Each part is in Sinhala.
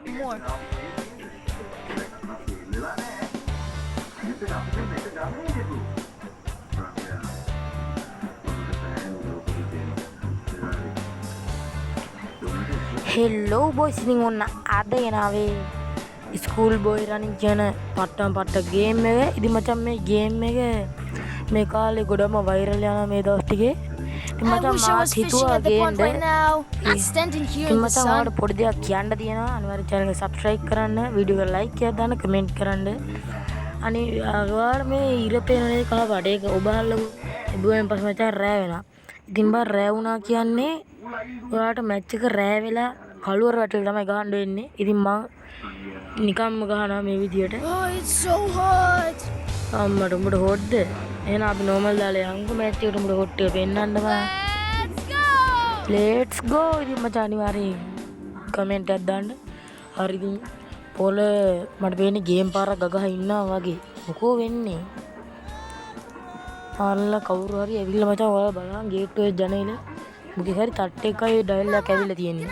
More. හෙල්ලෝ බොයිස් ඉතින් ඔන්න අද ගෙනාවේ ස්කූල් බොයි රනින් කියන පට්ට ගේම් එක. ඉතින් මචං මේ ගේම් එක මේ කාලේ ගොඩම වෛරල් යනවා මේ දවස් ටිකේ. ඉතින් මචං මාත් හිතුවා ගේන්න. ඉතින් මචං ඔයාලට පොඩි දෙයක් කියන්න තියෙනවා. අනිවාර්යෙන් channel එක subscribe කරන්න, වීඩියෝ එක like එකක් දාන්න, comment කරන්න. අනේ ඔයාලා මේ ඉර පේනනේ කහ බඩේක ඔබහල්ලු ඉබුවෙන් පස්සේ මචං රෑ වෙනවා. ඉතින් බා රෑ වුණා කියන්නේ ඔයාලට මැච් එක රෑ වෙලා කළුවර වැටලා තමයි ගහන්න වෙන්නේ. ඉතින් මම නිකම්ම ගහනවා මේ විදියට. Oh, it's so hot. අම්මට උඹට හොට්ද? එහෙනම් අපි normal දාලා යන්කෝ මැච් එකට උඹට හොට් එක පෙන්නන්න බෑ. Let's go. ඉතින් මචං අනිවාර්යෙන් කමෙන්ට් එකක් දාන්න. හරි ඉතින් පොළ මට පේන්නේ ගේම් පාරක් ගගහ ඉන්නවා වගේ. මොකෝ වෙන්නේ? අල්ලා කවුරු හරි ඇවිල්ලා මචං ඔයාලා බලන්න ගේට්ටුවේ ජනේලෙ මුගේ හරි තට් එකයි ඩයල් එකක් ඇවිල්ලා තියෙන්නේ.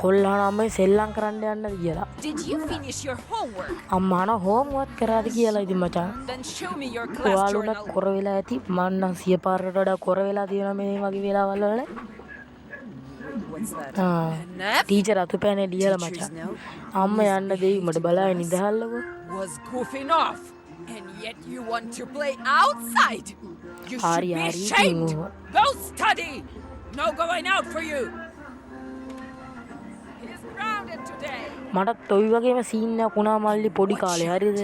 කොල්ලාන අම්මයි සෙල්ලම් කරන්න යන්නද කියලා. Did you finish your homework? අම්මා න හෝම්වර්ක් කරාද කියලා ඉතින් මචං. Then show me your class ඔයාලුණත් journal. කොර වෙලා ඇති. මං නම් 100 පාරකට වඩා කොර වෙලා තියෙනවා මේ වගේ වෙලාවල් වල. What's that? ටීචර් අතුපෑනේ ලියලා මචං. අම්මා යන්න දෙයි උඹට බලාගෙන ඉඳහල්ලකෝ. Was goofing off. And yet you want to play outside. You should be ashamed. Go study. No going out for you. It is grounded today. මටත් ඔය වගේම සීන් එකක් වුණා මල්ලි පොඩි කාලේ හරිද?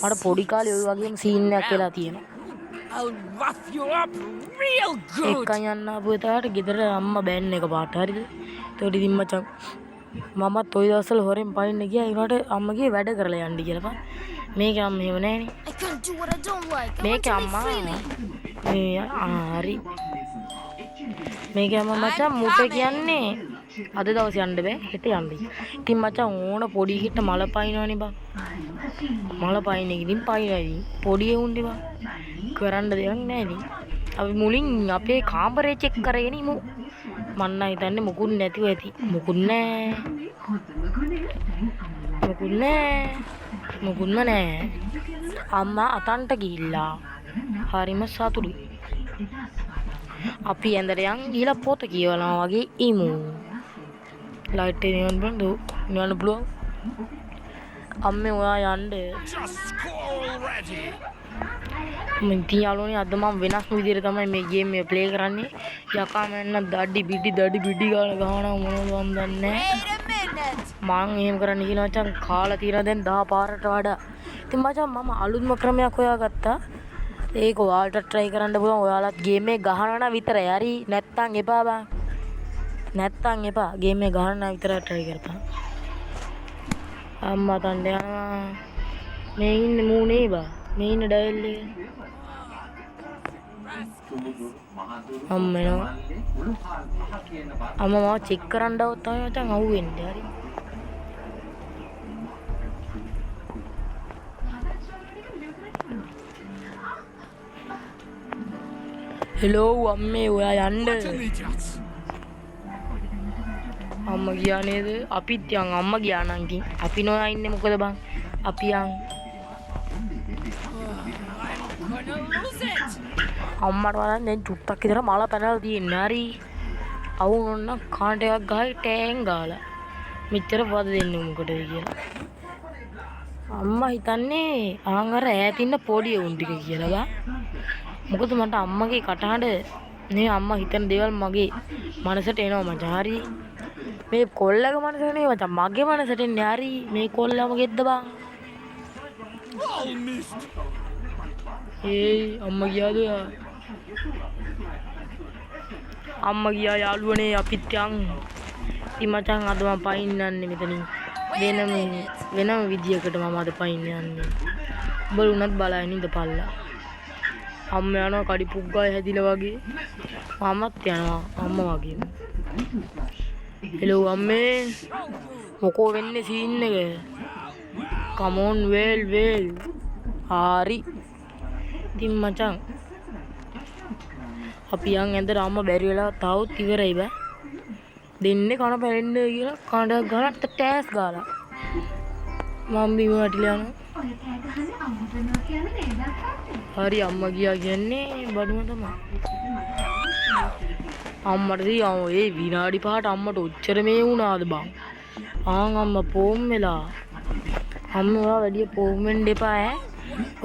මට පොඩි කාලේ ඔය වගේම සීන් එකක් වෙලා තියෙනවා. I'll rough you up real good. එක්කන් යන්න ආපු එතාට ගෙදර අම්මා බෑන් එක පාට හරිද? ඒතකොට ඉතින් මචං මමත් ඔය දවස්වල හොරෙන් පයින්න ගියා. ඒකට අම්මගේ වැඩ කරලා යන්න කියලා බා. මේක අම්ම එහෙම නෑනේ. I can't do what I don't like. මේක අම්මා මේ හරි. මේක අම්මා මචං මුට කියන්නේ අද දවසේ යන්න බෑ හෙට යන්නයි. ඉතින් මචං ඕන පොඩි හිට මල පයින්නවනේ බං. මල පයින්න එක ඉතින් පයින්නයි. පොඩි උන්දි බං. කරන්න දෙයක් නෑ ඉතින්. අපි මුලින් අපේ කාමරේ චෙක් කරගෙන ඉමු. මන් නම් හිතන්නේ මුකුත් නැතිව ඇති. මුකුත් නෑ. මුකුත්ම නෑ. අම්මා අතන්ට ගිහිල්ලා හරිම සතුටුයි. අපි ඇඳට යන් ගිහලා පොත කියවනවා වගේ ඉමු. ලයිට් එක නිවන්න බලන්න නිවන්න පුළුවන්. අම්මේ ඔයා යන්න. මම තියාලෝනේ අද මම වෙනස් විදිහට තමයි මේ ගේම් එක ප්ලේ කරන්නේ. යකා මන්න දඩි බිඩි ගාලා ගහනවා මොනවද මන් දන්නේ මං එහෙම කරන්න කියලා මචං කාලා තියෙනවා දැන් 10 පාරට වඩා. ඉතින් මචං මම අලුත්ම ක්‍රමයක් හොයාගත්තා. ඒක ඔයාලට try කරන්න පුළුවන්. ඔයාලත් ගේම් එක ගහනවා නම් විතරයි. හරි නැත්තම් එපා බං. නැත්තම් එපා. ගේම් එක ගහනවා නම් විතරයි try කරපන්. අම්මා තණ්ඩ යනවා. මේ ඉන්නේ මූනේ බා. මේ ඉන්න ඩයල් එක. අම්මනවා. අම්මා මාව චෙක් කරන්න આવත් තමයි මචං අහුවෙන්නේ. හරි. හෙලෝ අම්මේ ඔයා යන්න. අම්මා ගියා නේද? අපිත් යන් අම්මා ගියා නම් කින්. අපි නොයා ඉන්නේ මොකද බං? අපි යන්. අම්මට වරන් දැන් චුට්ටක් විතර මල පැනලා තියෙන්නේ. හරි. අවුන් නම් කාන්ට එකක් ගහයි ටෑන් ගාලා. මෙච්චර වද දෙන්නේ මොකටද කියලා. අම්මා හිතන්නේ ආන් අර ඈත ඉන්න පොඩි උන් ටික කියලා බා. මොකද මට අම්මගේ කටහඬ නේ අම්මා හිතන දේවල් මගේ මනසට එනවා මචං. හරි. මේ කොල්ලගේ මනසට නෙවෙයි මචං මගේ මනසට එන්නේ. හරි. මේ කොල්ලම ගෙද්ද බං. ඒ අම්මා ගියාද? අම්මා ගියා යාළුවනේ අපිත් යන්. ඉතින් මචං අද මම පයින් යන්නේ මෙතනින්. වෙනම විදියකට මම අද පයින් යන්නේ. උඹල උනත් බලන්න ඉඳපල්ලා. අම්මා යනවා කඩිපුක් ගාය හැදිලා වගේ. මමත් යනවා අම්මා වගේම. හෙලෝ අම්මේ. මොකෝ වෙන්නේ සීන් එක? come on well. හරි. ඉතින් මචං අපි යන් ඇඳලා අම්මා බැරි වෙලා තාවුත් ඉවරයි බෑ. දෙන්නේ කන පැලෙන්න කියලා කඩ ගහලා ටෑස් ගාලා මම බිම වැටිලා යනවා. හරි අම්මා ගියා කියන්නේ බඩුම තමයි. අම්මට දියා ඒ විනාඩි 5ට අම්මට ඔච්චර මේ වුණාද බං? අම්මා පොම් වෙලා. අම්මා ඔයා වැඩි පොම් වෙන්න එපා ඈ.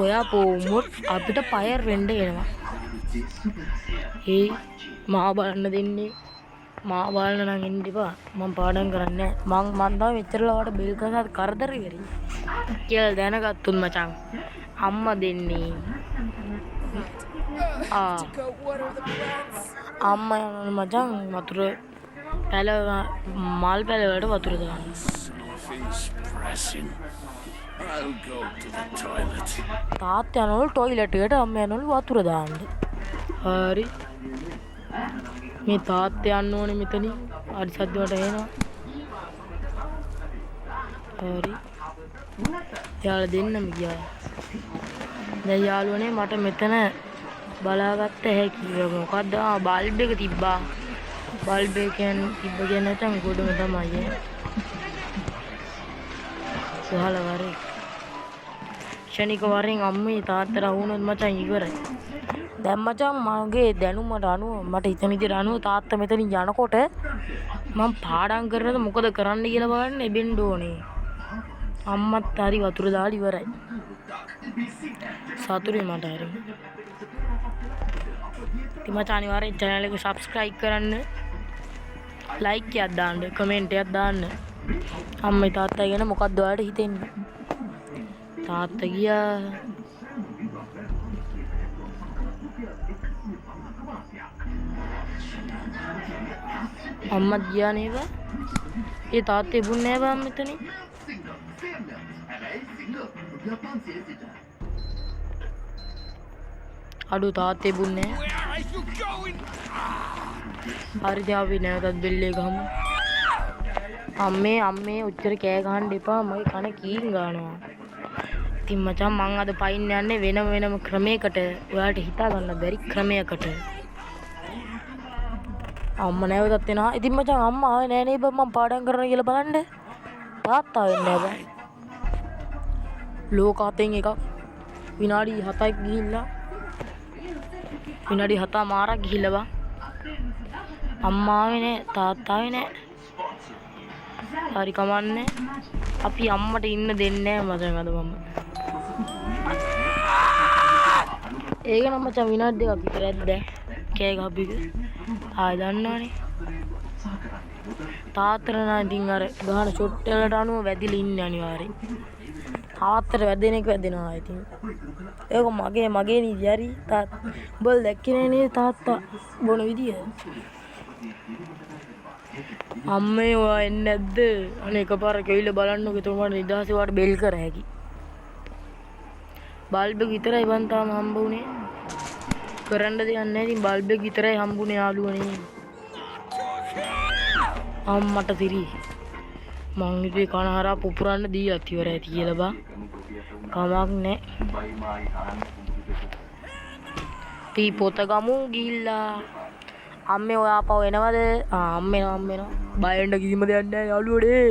ඔයා පොම්මුත් අපිට පයර් වෙන්න එනවා. මා බලන්න දෙන්නේ. මා බලන්න නම් එන්න එපා. මම පාඩම් කරන්නේ නැහැ. මං තමයි මෙච්චර ලාවට බෙල් කරලා කරදර කරේ. කියලා දැනගත්තුන් මචං. අම්මා දෙන්නේ. අම්මා යනවා මචං වතුර පැල මල් පැල වලට වතුර දාන්න. තාත්තා යනවලු ටොයිලට් එකට අම්මා යනවලු වතුර දාන්න. හරි. මේ තාත්තා යන්න ඕනේ මෙතනින්. හරි සද්දවට එනවා. හරි. යාළුවා දෙන්නම ගියා. දැන් යාළුවනේ මට මෙතන බලාගත්ත හැකි මොකක්ද බල්බ් එක තිබ්බා. බල්බ් එක තිබ්බ කියන්නේ නැත්නම් ගොඩම තමයි සහල වරේ ශනික වරෙන් අම්මේ තාත්තලා වුණොත් මචං ඉවරයි. දැන් මචං මගේ දැනුමට අනුව මට හිතන විදිහට අනුව තාත්තා මෙතනින් යනකොට මම පාඩම් කරනද මොකද කරන්න කියලා බලන්න එබෙන්න ඕනේ. අම්මත් හරි වතුර දාලා ඉවරයි. සතුටුයි මට හරි. ඉතින් මචං අනිවාර්යෙන් channel එක subscribe කරන්න. like එකක් දාන්න, comment එකක් දාන්න. අම්මයි තාත්තයි ගැන මොකක්ද ඔයාලට හිතෙන්නේ? තාත්තා ගියා. අම්මත් ගියා නේද? ඒ තාත්තේ බුන්නේ නැහැ බං මෙතනින්. අඩු තාත්තේ බුන්නේ නැහැ. හරි දැන් අපි නැවතත් බෙල්ලේ ගහමු. අම්මේ උච්චර කෑ ගහන්න එපා මගේ කන කීන් ගන්නවා. ඉතින් මචං මං අද පයින් යන්නේ වෙනම ක්‍රමයකට. ඔයාලට හිතා ගන්න බැරි ක්‍රමයකට. අම්මා නැවතත් එනවා. ඉතින් මචං අම්මා ආවේ නෑ නේද මම පාඩම් කරනවා කියලා බලන්න. තාත්තා වෙන්නේ නෑ බං. ලෝකාතෙන් එකක් විනාඩි 7ක් ගිහිල්ලා විනාඩි 7 මාරක් ගිහිල්ලා බං. අම්මා ආවේ නෑ තාත්තා ආවේ නෑ. හරි කමන්නේ. අපි අම්මට ඉන්න දෙන්නේ නෑ මචං අද මම. ඒක නම් මචං විනාඩි 2ක් විතර ඇද්ද කෑ ගහපු එක. ආය දන්නවනේ. තාත්තට නම් ඉතින් අර ගහන ෂොට් වලට අනුව වැදිලා ඉන්නේ අනිවාර්යෙන්. තාත්තට වැදෙන එක වැදෙනවා ඉතින්. ඒක මගේ නීති හරි. උඹල් දැක්කේ නේද තාත්තා බොන විදිය? අම්මේ ඔයා එන්නේ නැද්ද? අනේ එකපාරක් ඇවිල්ලා බලන්නකෝ. එතකොට නිදහසේ වාට බෙල් කර හැකි. බල්බ් එක විතරයි බන් තාම හම්බුනේ. කරන්න දෙයක් නැහැ. ඉතින් බල්බ් එක විතරයි හම්බුනේ යාළුවනේ. අම්මට තිරි. මං ඉතින් කනහරා පුපුරන්න දීලා ඉවරයි කියලා බා. කමක් නැහැ. පී පොත ගමු ගිහිල්ලා. අම්මේ ඔයා ආපහු එනවද? අම්මේ බයෙන්ඩ කිසිම දෙයක් නැහැ යාළුවනේ.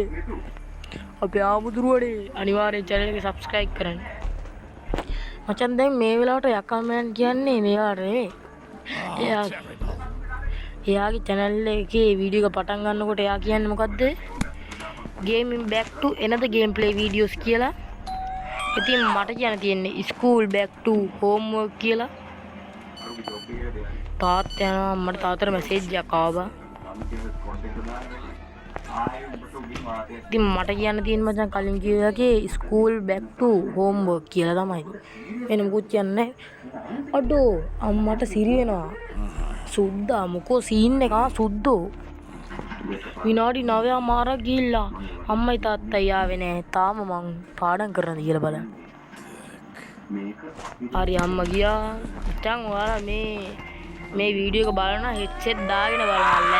අපේ ආමුදුරුවනේ අනිවාර්යෙන් channel එක subscribe කරන්න. මචං දැන් මේ වෙලාවට යකමෙන් කියන්නේ මේවට නෙවෙයි. එයාගේ channel එකේ වීඩියෝ එක පටන් ගන්නකොට එයා කියන්නේ මොකද්ද? Gaming back to another gameplay videos කියලා. ඉතින් මට කියන්න තියෙන්නේ school back to homework කියලා. තාත්තා යනවා මට තාත්තට මැසේජ් එකක් ආවා. ඉතින් මට කියන්න තියෙන මචං කලින් කිව්වාගේ ස්කූල් බෑක් ටු හෝම්වර්ක් කියලා තමයි. වෙන මොකුත් කියන්නේ නැහැ. අඩෝ අම්මට සිරි වෙනවා. සුද්දා මොකෝ සීන් එක සුද්දෝ. විනාඩි 9 මාරක් ගිහිල්ලා අම්මයි තාත්තයි ආවේ නැහැ. තාම මං පාඩම් කරනද කියලා බලන්න. හරි අම්මා ගියා. මචං ඔයාලා මේ වීඩියෝ එක බලන හෙඩ්සෙට් දාගෙන බලන්න.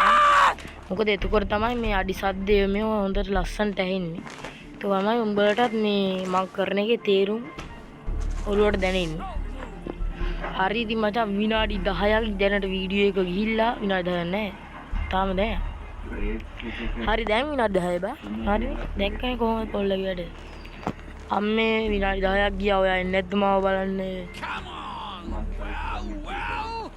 මොකද එතකොට තමයි මේ අඩි සද්දය මේ හොඳට ලස්සනට ඇහෙන්නේ. ඒක තමයි උඹලටත් මේ මම කරන එකේ තේරුම් ඔළුවට දැනෙන්නේ. හරි ඉතින් මචං විනාඩි 10ක් දැනට වීඩියෝ එක ගිහිල්ලා විනාඩි 10ක් නැහැ. තාම දැන් හරි දැන් විනාඩි 10 බා. හරි දැක්කනේ කොහොමද කොල්ලගේ වැඩ. අම්මේ විනාඩි 10ක් ගියා ඔයා එන්නේ නැද්ද මාව බලන්න? Come on! Well!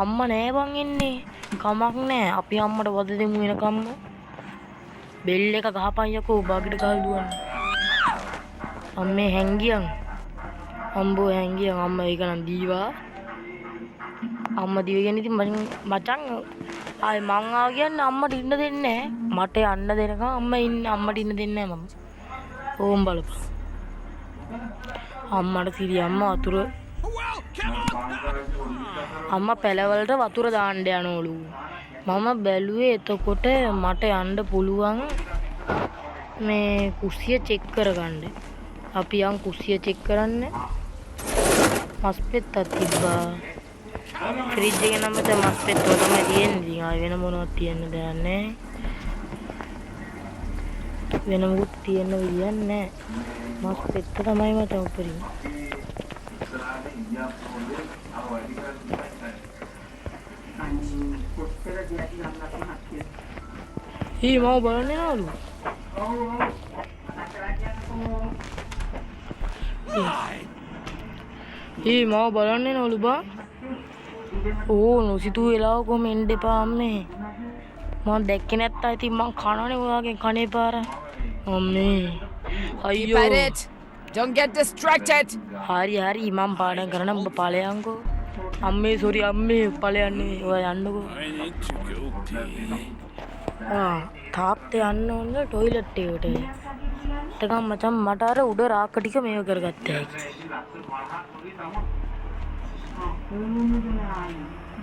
අම්මා නෑ බං එන්නේ. කමක් නෑ. අපි අම්මට වද දෙමු වෙනකම්ම. බෙල් එක ගහපන් යකෝ බගිට ගහලා දුවන්න. අම්මේ හැංගියන්. අම්බෝ හැංගියන් අම්මා ඒක නම් දීවා. අම්මා දිවගෙන ඉතින් මචං ආයි මං ආව කියන්නේ අම්මට ඉන්න දෙන්නේ නෑ. මට යන්න දෙනකම් අම්මා ඉන්නේ අම්මට ඉන්න දෙන්නේ නෑ මම. ඕම් බලපන්. අම්මට සිරි අම්මා වතුර Well, come on! අම්මා පැලවලට වතුර දාන්න යනවලු. මම බැලුවේ එතකොට මට යන්න පුළුවන් මේ කුස්සිය චෙක් කරගන්න. අපි යන් කුස්සිය චෙක් කරන්න. මස් පෙත්තක් තිබ්බා. ෆ්‍රිජ් එකේ නම් මත මස් පෙත්තෝ තමයි තියෙන්නේ. ඉතින් ආයෙ වෙන මොනවද තියන්න දෙයක් නැහැ. වෙන මොකුත් තියන්න විදියක් නැහැ. මස් පෙත්ත තමයි මට උපරිම. ඊ මාව බලන්නේ නෑලු. ඊ මාව බලන්නේ නෑලු බා. ඕ නොසිතු වෙලාවකම එන්න එපා අම්මේ. මම දැක්කේ නැත්නම් ඉතින් මං කනනේ ඔයාගෙන් කනේ පාර. අම්මේ. Keep අයියෝ. at it! Don't get distracted! හරි හරි මම පාඩම් කරන ඔබ ඵලයන්කෝ. අම්මේ සෝරි අම්මේ ඵලයන්නේ ඔයා යන්නකෝ. I need to go pee. තාත්තේ යන්න ඕන ටොයිලට් එකට. එතකම් මචං මට අර උඩ රාක්ක ටික මේව කරගත්තා.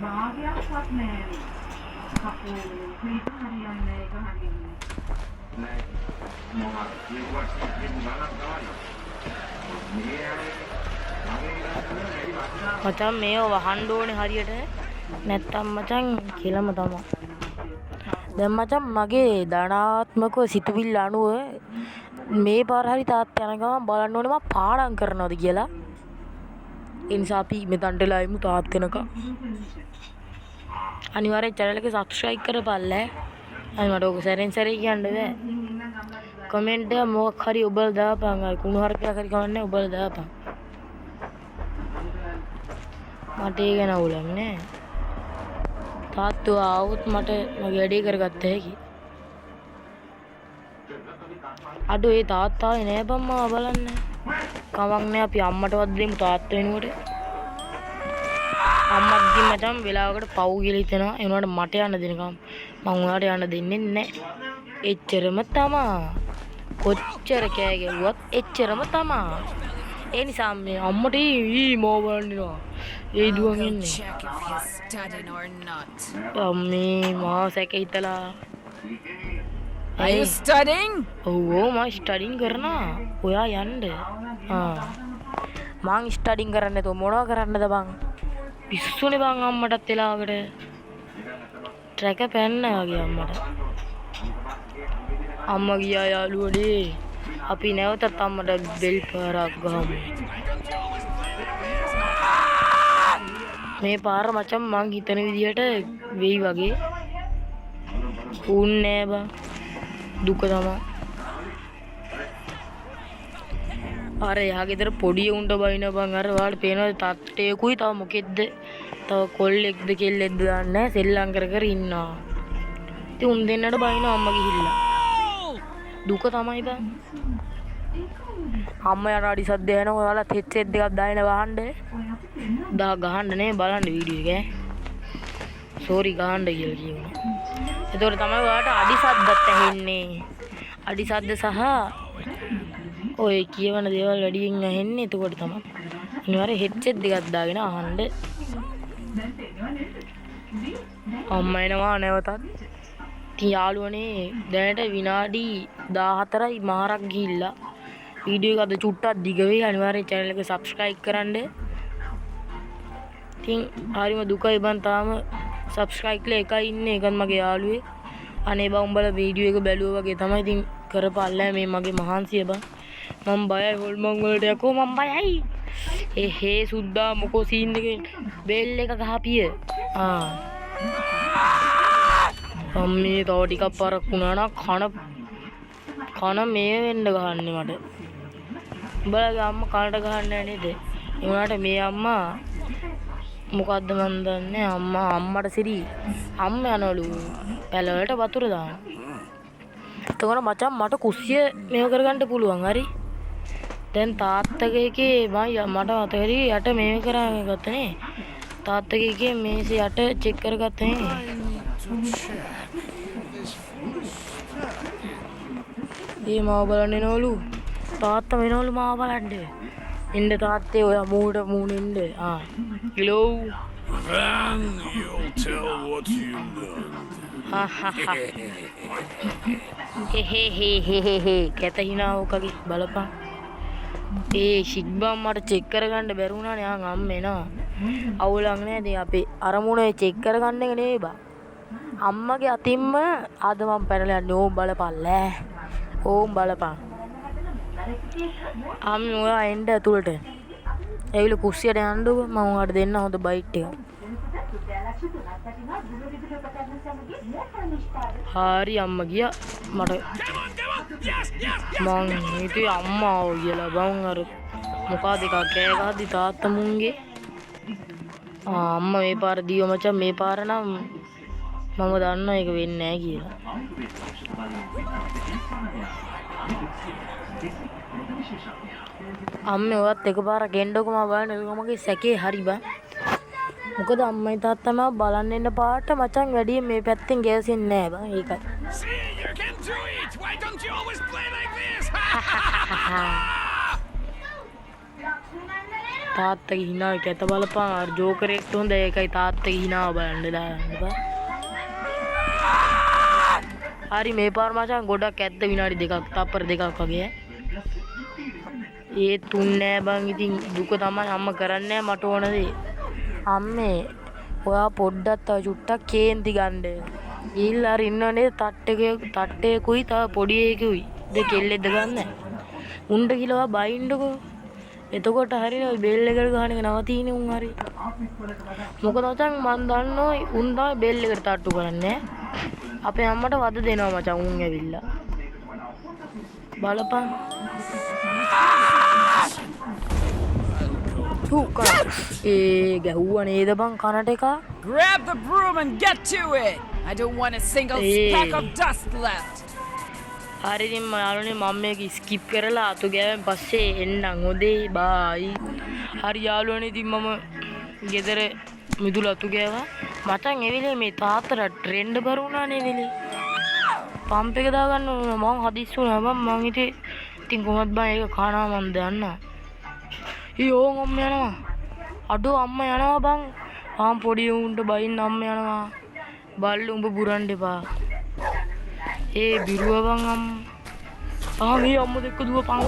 භාගයක්වත් නෑ. කපෝ මේක හරියන්නේ ඒක හරියන්නේ. මචං මේව වහන්න ඕනේ හරියට. නැත්තම් මචං කෙලම තමයි. දැන් මචං මගේ ධනාත්මක සිතුවිල්ල අනුව මේ පාර හරි තාත්තා යන ගමන් බලන්න ඕනේ මම පාඩම් කරනවද කියලා. ඒ නිසා අපි මෙතනටලා යමු තාත්තා එනකම්. අනිවාර්යෙන් channel එක subscribe කරපල්ලා. අය මට ඔක සැරෙන් සැරේ කියන්න බෑ. කමෙන්ට් එක මොකක් හරි ඔබලා දාපන්. අය කුණු හරකයක් හරි කවන්නේ ඔබලා දාපන්. මට ඒක නවුලක් නෑ. තාත්තෝ ආවොත් මට මගේ වැඩේ කරගත්ත හැකි. අඩෝ ඒ තාත්තාවේ නෑ බං මාව බලන්න. කමක් නෑ අපි අම්මටවත් දෙමු තාත්තා වෙනුවට. අම්මත් මචං වෙලාවකට පව් කියලා හිතනවා. ඒ වුණාට මට යන්න දෙනකම් මං ඔයාලට යන්න දෙන්නේ නෑ. එච්චරම තමා. කොච්චර කෑ ගැව්වත් එච්චරම තමා. ඒ නිසා මේ අම්මට ඊ මාව බලන්නවා. ඒ දුවන් Go එන්නේ. check if he's studying or not. අම්මේ මාව සැක හිතලා. Are you studying? ඔව් මම ස්ටඩින් කරනවා. ඔයා යන්න. මං ස්ටඩින් කරන්නේ તો මොනවා කරන්නද බං? පිස්සුනේ බං අම්මටත් වෙලාවකට. ට්‍රැක පැන්න වගේ අම්මට. අම්මා ගියා යාළුවනේ. අපි නැවතත් අම්මට බෙල් පාරක් ගහමු. මේ පාර මචං මං හිතන විදිහට වෙයි වගේ. උන්නේ නෑ බං. දුක තමයි. අර එහා ගෙදර පොඩි උන්ට බයින බං අර ඔයාලට පේනවද තට්ටේකුයි තව මොකෙද්ද තව කොල්ලෙක්ද කෙල්ලෙක්ද දන්නේ නැහැ සෙල්ලම් කර කර ඉන්නවා. ඉතින් උන් දෙන්නට බයින අම්මා ගිහිල්ලා. දුක තමයි බං. අම්මා යට අඩි සද්ද එනවා ඔයාලා හෙඩ්සෙට් දෙකක් දාගෙන වහන්න. දා ගහන්න නේ බලන්න වීඩියෝ එක ඈ. සෝරි ගහන්න කියලා කියනවා. එතකොට තමයි ඔයාලට අඩි සද්දත් ඇහෙන්නේ. අඩි සද්ද සහ ඔය කියවන දේවල් වැඩියෙන් ඇහෙන්නේ එතකොට තමයි. අනිවාර්යෙන් හෙඩ්සෙට් දෙකක් දාගෙන අහන්න. අම්මා එනවා නැවතත්. ඉතින් යාළුවනේ දැනට විනාඩි 14යි මාරක් ගිහිල්ලා. වීඩියෝ එක අද චුට්ටක් දිග වෙයි. අනිවාර්යෙන් channel එක subscribe කරන්න. ඉතින් හරිම දුකයි බං තාම subscribe කියලා එකයි ඉන්නේ. ඒකත් මගේ යාළුවේ. අනේ බං උඹලා වීඩියෝ එක බැලුවා වගේ තමයි ඉතින් කරපල්ලා මේ මගේ මහන්සිය බං. මම බයයි හොල්මන් වලට යකෝ මම බයයි. හේ සුද්දා මොකෝ සීන් එකේ බෙල් එක ගහපිය. අම්මේ තව ටිකක් පරක් වුණා නම් කන මේ වෙන්න ගහන්නේ මට. උඹලගේ අම්මා කනට ගහන්නේ නැහැ නේද? ඒ වුණාට මේ අම්මා මොකද්ද මන් දන්නේ අම්මට සිරි අම්ම යනවලු පැල වලට වතුර දාන. එතකොට මචං මට කුස්සිය මේව කරගන්න පුළුවන් හරි. දැන් තාත්තගේ එකේ මට මතකයි යට මේව කරගෙන ගත්තනේ. තාත්තගේ එකේ මේසේ යට චෙක් කරගත්තනේ. ඒ මාව බලන්න එනවලු. තාත්තා වෙනවලු මාව බලන්න. ඉන්න තාත්තේ ඔය මූණ ඉන්න. hello. Then you'll tell what you learned. කැත හිනාවකගේ බලපන්. ඒ ශික්බම් මට චෙක් කරගන්න බැරි වුණානේ අම්මේ නා. අවුලක් නෑ ඉතින් අපි අරමුණේ චෙක් කරගන්න එක නෙවෙයි බා. අම්මගේ අතින්ම ආද මම පැනලා යන්නේ ඕම් බලපල්ලෑ. ඕම් බලපන්. අම්මි ඔයා එන්න ඇතුළට. ඒවිල කුස්සියට යන්නකො මම ඔයාලට දෙන්න හොඳ බයිට් එකක්. හරි අම්මා ගියා මට මං හිතුවේ අම්මා ආව කියලා බං අර මොකද එකක් කෑ ගහද්දි තාත්තා මුන්ගේ අම්මා මේ පාර දීව මචං මේ පාර නම් මම දන්නවා ඒක වෙන්නේ නැහැ කියලා. අම්මේ ඔයත් එකපාරක් එන්නකො මම බලන්න මගේ සැකේ හරි බං. මොකද අම්මයි තාත්තම බලන්න එන්න පාට මචං වැඩි මේ පැත්තෙන් ගෑවෙන්නේ නැහැ බං ඒකයි. See, you can do it. Why don't you always play like this? තාත්තගේ හිනාව කැත බලපන් අර ජෝකරෙක්ට හොඳ ඒකයි තාත්තගේ හිනාව බලන්න දාන්න බං. හරි මේ පාර මචං ගොඩක් ඇද්ද විනාඩි දෙකක් තප්පර දෙකක් වගේ. ඒ තුන් නෑ බං ඉතින් දුක තමයි අම්මා කරන්නේ මට ඕන දේ. අම්මේ ඔයා පොඩ්ඩක් තව චුට්ටක් කේන්ති ගන්න. ඊළාර ඉන්නනේ තට්ටේකුයි තව පොඩි එකකුයි. දෙක කෙල්ලෙද්ද ගන්න. උණ්ඩ කිලවා බයින්ඩකෝ. එතකොට හරිනේ ඔය බෙල් එකට ගහන එක නවතිනේ උන් හරි. මොකද මචං මන් දන්නෝ උන් තමයි බෙල් එකට තට්ටු කරන්නේ. අපේ අම්මට වද දෙනවා මචං උන් ඇවිල්ලා. බලපන්. ගැහුවා නේද බං කනට එක. Grab the broom and get to it. I don't want a single speck of dust left. හරි ඉතින් යාළුවනේ මම මේක ස්කිප් කරලා අතු ගෑවෙන් පස්සේ එන්නම් හොදේ බයි. හරි යාළුවනේ ඉතින් මම ගෙදර මිදුල අතු ගෑවා. මචං එවිලේ මේ තාත්තට ට්‍රෙන්ඩ් බරුණානේ එවිලේ. පම්ප් එක දාගන්න ඕන මං හදිස්සි වුණා බං මං හිතේ ඉතින් කොහොමද බං ඒක කනවා මන් දන්නා. ඕන් අම්ම යනවා. අඩෝ අම්මා යනවා බං. පොඩි උන්ට බයින්න අම්මා යනවා. බල්ලු උඹ බුරන්න එපා. ඒ බිරුව බං අම්මා. මේ අම්ම දෙක්ක දුවපන්.